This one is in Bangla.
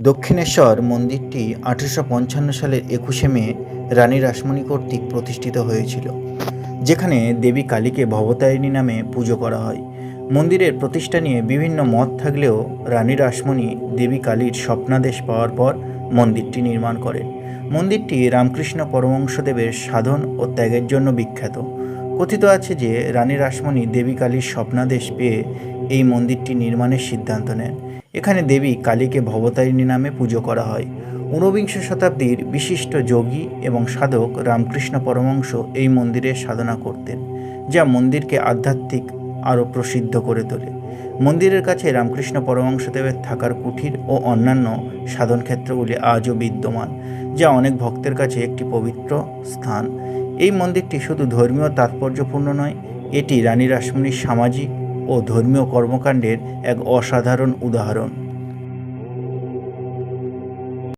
দক্ষিণেশ্বর মন্দিরটি 1855 সালের 21শে মে রানী রাসমণি কর্তৃক প্রতিষ্ঠিত হয়েছিল, যেখানে দেবী কালীকে ভবতারিণী নামে পুজো করা হয়। মন্দিরের প্রতিষ্ঠা নিয়ে বিভিন্ন মত থাকলেও রানী রাসমণি দেবী কালীর স্বপ্নাদেশ পাওয়ার পর মন্দিরটি নির্মাণ করেন। মন্দিরটি রামকৃষ্ণ পরমহংসদেবের সাধন ও ত্যাগের জন্য বিখ্যাত। কথিত আছে যে রানী রাসমণি দেবী কালীর স্বপ্নাদেশ পেয়ে এই মন্দিরটি নির্মাণের সিদ্ধান্ত নেন। এখানে দেবী কালীকে ভবতারিণী নামে পুজো করা হয়। ঊনবিংশ শতাব্দীর বিশিষ্ট যোগী এবং সাধক রামকৃষ্ণ পরমহংস এই মন্দিরে সাধনা করতেন, যা মন্দিরকে আধ্যাত্মিক আরও প্রসিদ্ধ করে তোলে। মন্দিরের কাছে রামকৃষ্ণ পরমহংসদেবের থাকার কুঠির ও অন্যান্য সাধনক্ষেত্রগুলি আজও বিদ্যমান, যা অনেক ভক্তের কাছে একটি পবিত্র স্থান। এই মন্দিরটি শুধু ধর্মীয় তাৎপর্যপূর্ণ নয়, এটি রানী রাসমণির সামাজিক ও ধর্মীয় কর্মকাণ্ডের এক অসাধারণ উদাহরণ।